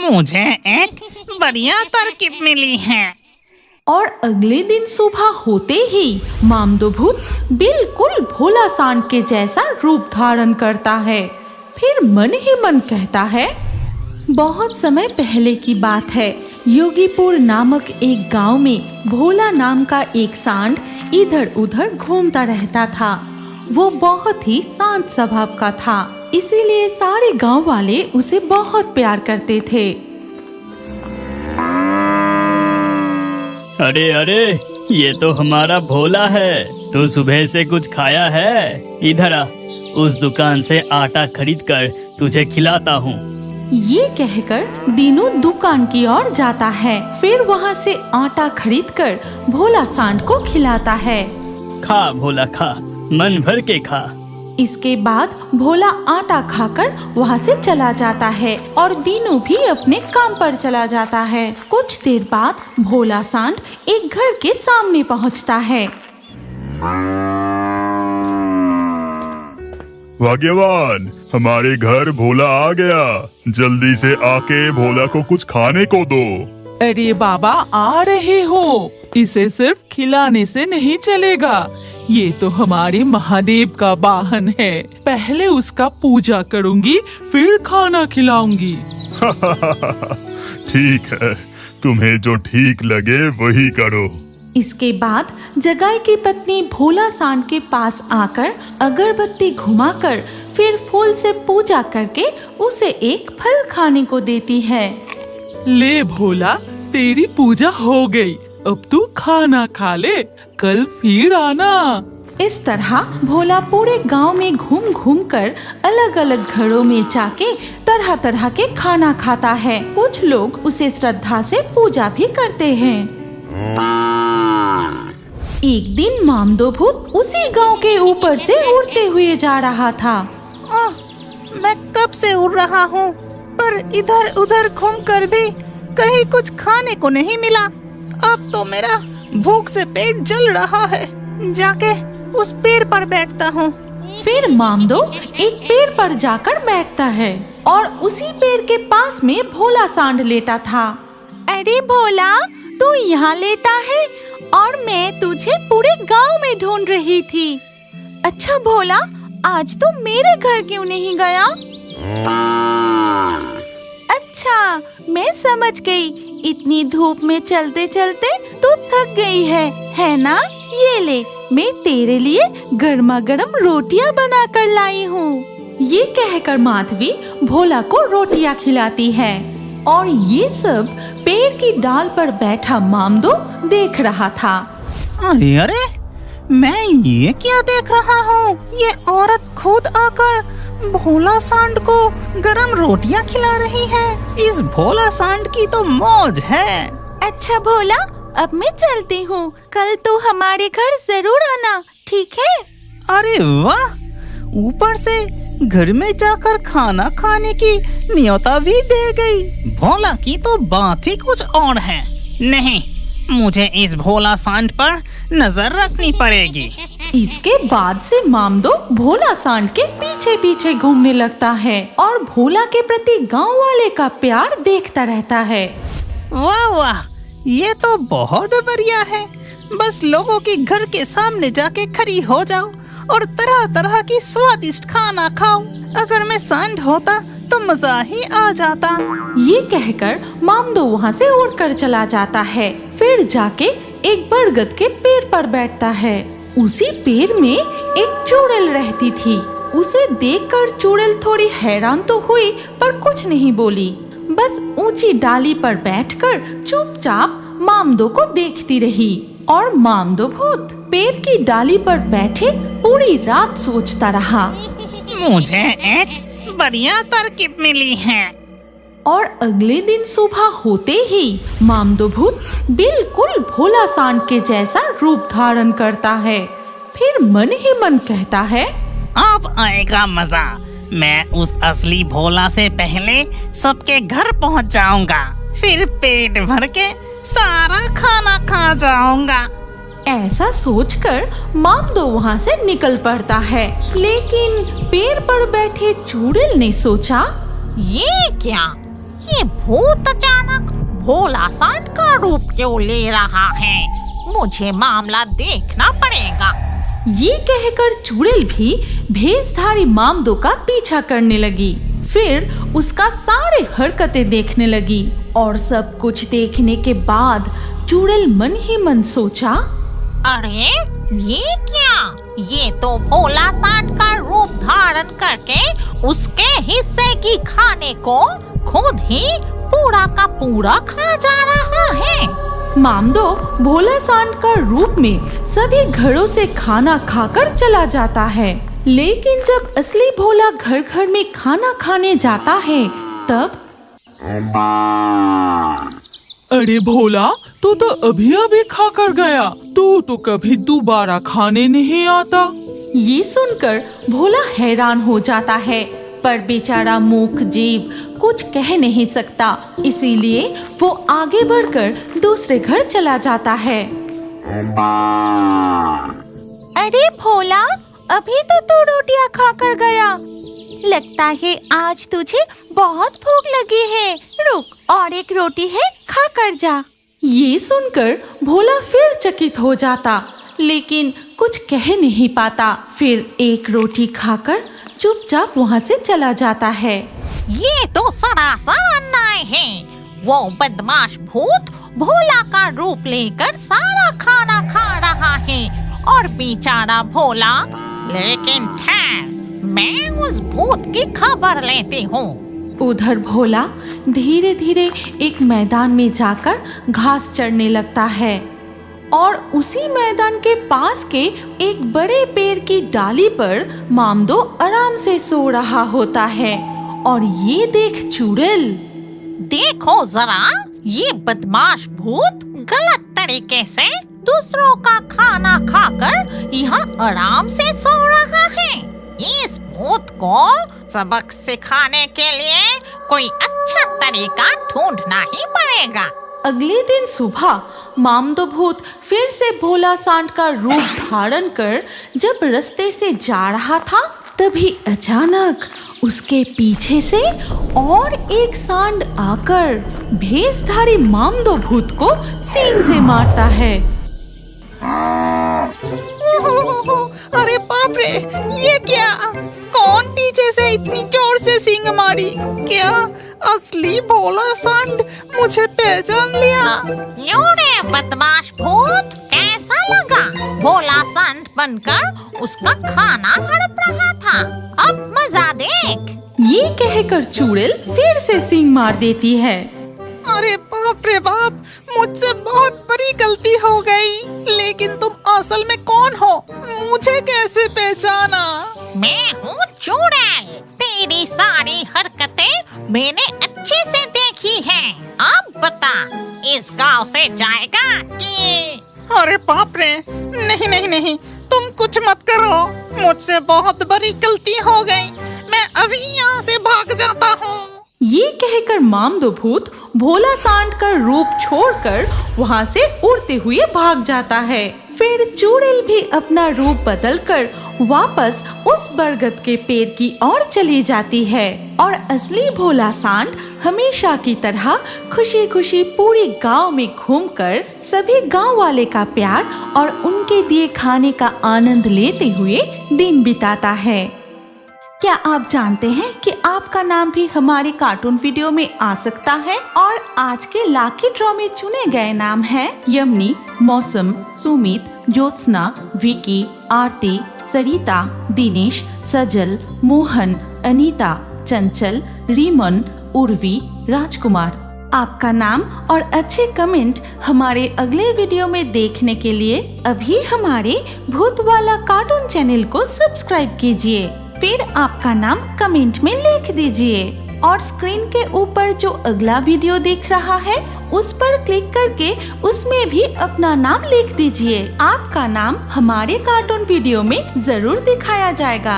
मुझे एक बढ़िया तरकीब मिली है। और अगले दिन सुबह होते ही मामदो भूत बिल्कुल भोला सांड के जैसा रूप धारण करता है। फिर मन ही मन कहता है, बहुत समय पहले की बात है, योगीपुर नामक एक गांव में भोला नाम का एक सांड इधर उधर घूमता रहता था। वो बहुत ही शांत स्वभाव का था, इसीलिए सारे गांव वाले उसे बहुत प्यार करते थे। अरे अरे, ये तो हमारा भोला है। तू सुबह से कुछ खाया है? इधर आ, उस दुकान से आटा खरीद कर तुझे खिलाता हूँ। ये कहकर दीनू दुकान की ओर जाता है। फिर वहाँ से आटा खरीदकर भोला सांड को खिलाता है। खा भोला खा, मन भर के खा। इसके बाद भोला आटा खाकर वहाँ से चला जाता है और दीनू भी अपने काम पर चला जाता है। कुछ देर बाद भोला सांड एक घर के सामने पहुँचता है। भाग्यवान, हमारे घर भोला आ गया। जल्दी से आके भोला को कुछ खाने को दो। अरे बाबा, आ रहे हो। इसे सिर्फ खिलाने से नहीं चलेगा। ये तो हमारे महादेव का वाहन है। पहले उसका पूजा करूंगी, फिर खाना खिलाऊंगी। ठीक है, तुम्हें जो ठीक लगे वही करो। इसके बाद जगाई की पत्नी भोला सांड के पास आकर अगरबत्ती घुमाकर फिर फूल से पूजा करके उसे एक फल खाने को देती है। ले भोला, तेरी पूजा हो गई। अब तू खाना खा ले, कल फिर आना। इस तरह भोला पूरे गांव में घूम घूम कर अलग अलग घरों में जाके तरह तरह के खाना खाता है। कुछ लोग उसे श्रद्धा से पूजा भी करते हैं। एक दिन मामदो भूत उसी गांव के ऊपर से उड़ते हुए जा रहा था। मैं कब से उड़ रहा हूँ, पर इधर उधर घूम कर भी कहीं कुछ खाने को नहीं मिला। अब तो मेरा भूख से पेट जल रहा है। जाके उस पेड़ पर बैठता हूँ। फिर मामदो एक पेड़ पर जाकर बैठता है और उसी पेड़ के पास में भोला सांड लेटा था। अरे भोला, तू यहाँ लेटा है और मैं तुझे पूरे गांव में ढूंढ रही थी। अच्छा भोला, आज तू मेरे घर क्यों नहीं गया? अच्छा, मैं समझ गई। इतनी धूप में चलते चलते तू थक गई है ना? ये ले, मैं तेरे लिए गर्मा गर्म रोटियां बना कर लाई हूँ। ये कहकर माधवी भोला को रोटियां खिलाती है और ये सब पेड़ की डाल पर बैठा मामदो देख रहा था। अरे अरे, मैं ये क्या देख रहा हूँ? ये औरत खुद आकर भोला सांड को गरम रोटियां खिला रही है। इस भोला सांड की तो मौज है। अच्छा भोला, अब मैं चलती हूँ। कल तो हमारे घर जरूर आना, ठीक है? अरे वाह, ऊपर से घर में जाकर खाना खाने की न्योता भी दे गई। भोला की तो बात ही कुछ और है। नहीं, मुझे इस भोला सांड पर नजर रखनी पड़ेगी। इसके बाद से मामदो भोला सांड के पीछे पीछे घूमने लगता है और भोला के प्रति गांव वाले का प्यार देखता रहता है। वाह वाह, ये तो बहुत बढ़िया है। बस लोगों के घर के सामने जाके खड़ी हो जाओ और तरह तरह की स्वादिष्ट खाना खाओ। अगर मैं सांड होता तो मजा ही आ जाता। ये कहकर मामदो वहाँ से उड़कर चला जाता है। फिर जाके एक बरगद के पेड़ पर बैठता है। उसी पेड़ में एक चुड़ैल रहती थी। उसे देखकर चुड़ैल थोड़ी हैरान तो हुई, पर कुछ नहीं बोली। बस ऊंची डाली पर बैठकर चुपचाप मामदो को देखती रही। और मामदो भूत पेड़ की डाली पर बैठे पूरी रात सोचता रहा। मुझे एक बढ़िया तरकीब मिली है। और अगले दिन सुबह होते ही मामदो भूत बिल्कुल भोला सांड के जैसा रूप धारण करता है। फिर मन ही मन कहता है, अब आएगा मजा। मैं उस असली भोला से पहले सबके घर पहुंच जाऊंगा, फिर पेट भर के सारा खाना खा जाऊंगा। ऐसा सोचकर मामदो वहाँ से निकल पड़ता है। लेकिन पेड़ पर बैठे चुड़ैल ने सोचा, ये क्या? ये भूत अचानक भोला सांड का रूप क्यों ले रहा है? मुझे मामला देखना पड़ेगा। ये कहकर चुड़ैल भी भेषधारी मामदो का पीछा करने लगी। फिर उसका सारे हरकतें देखने लगी और सब कुछ देखने के बाद चुड़ैल मन ही मन सोचा, अरे ये क्या? ये तो भोला सांड का रूप धारण करके उसके हिस्से की खाने को खुद ही पूरा का पूरा खा जा रहा है। मामदो भोला सांड का रूप में सभी घरों से खाना खाकर चला जाता है, लेकिन जब असली भोला घर घर में खाना खाने जाता है तब अरे भोला, तू तो अभी अभी खा कर गया, तू तो कभी दोबारा खाने नहीं आता। ये सुनकर भोला हैरान हो जाता है, पर बेचारा मूक जीव कुछ कह नहीं सकता, इसीलिए वो आगे बढ़कर दूसरे घर चला जाता है। अरे भोला, अभी तो तू रोटियां खाकर गया। लगता है आज तुझे बहुत भूख लगी है। रुक, और एक रोटी है, खा कर जा। ये सुनकर भोला फिर चकित हो जाता, लेकिन कुछ कह नहीं पाता। फिर एक रोटी खाकर चुपचाप वहाँ से चला जाता है। ये तो सरासर अन्याय है। वो बदमाश भूत भोला का रूप लेकर सारा खाना खा रहा है और बेचारा भोला। लेकिन ठहर, मैं उस भूत की खबर लेती हूँ। उधर भोला धीरे धीरे एक मैदान में जाकर घास चरने लगता है और उसी मैदान के पास के एक बड़े पेड़ की डाली पर मामदो आराम से सो रहा होता है। और ये देख चुड़ैल, देखो जरा, ये बदमाश भूत गलत तरीके से दूसरों का खाना खाकर यहाँ आराम से सो रहा है। इस भूत को सबक सिखाने के लिए कोई अच्छा तरीका ढूंढना ही पड़ेगा। अगले दिन सुबह मामदो भूत फिर से भोला सांड का रूप धारण कर जब रास्ते से जा रहा था, तभी अचानक उसके पीछे से और एक सांड आकर भेषधारी मामदो भूत को सींग से मारता है। अरे बाप रे, ये क्या? कौन पीछे से इतनी जोर से सींग मारी? क्या असली भोला सांड मुझे पहचान लिया? क्यों रे बदमाश भूत, कैसा लगा? भोला सांड बनकर उसका खाना हड़प रहा था, अब मजा देख। ये कहकर चुड़ैल फिर से सींग मार देती है। अरे बाप रे बाप, मुझसे बहुत बड़ी गलती हो गई। लेकिन तुम असल में कौन हो? मुझे कैसे पहचाना? मैं हूँ चुड़ैल। तेरी सारी हरकतें मैंने अच्छे से देखी हैं। अब बता, इस गांव से जाएगा कि? अरे बाप रे, नहीं नहीं नहीं, तुम कुछ मत करो। मुझसे बहुत बड़ी गलती हो गई। मैं अभी यहाँ से भाग जाता हूँ। ये कहकर मामदो भूत भोला सांड का रूप छोड़कर वहाँ से उड़ते हुए भाग जाता है। फिर चुड़ैल भी अपना रूप बदलकर वापस उस बरगद के पेड़ की ओर चली जाती है और असली भोला सांड हमेशा की तरह खुशी खुशी पूरी गांव में घूमकर सभी गांव वाले का प्यार और उनके दिए खाने का आनंद लेते हुए दिन बिताता है। क्या आप जानते हैं कि आपका नाम भी हमारे कार्टून वीडियो में आ सकता है? और आज के लाकी ड्रॉ में चुने गए नाम हैं यमनी, मौसम, सुमित, ज्योत्सना, विकी, आरती, सरिता, दिनेश, सजल, मोहन, अनीता, चंचल, रीमन, उर्वी, राजकुमार। आपका नाम और अच्छे कमेंट हमारे अगले वीडियो में देखने के लिए अभी हमारे भूत वाला कार्टून चैनल को सब्सक्राइब कीजिए। फिर आपका नाम कमेंट में लिख दीजिए और स्क्रीन के ऊपर जो अगला वीडियो दिख रहा है उस पर क्लिक करके उसमें भी अपना नाम लिख दीजिए। आपका नाम हमारे कार्टून वीडियो में जरूर दिखाया जाएगा।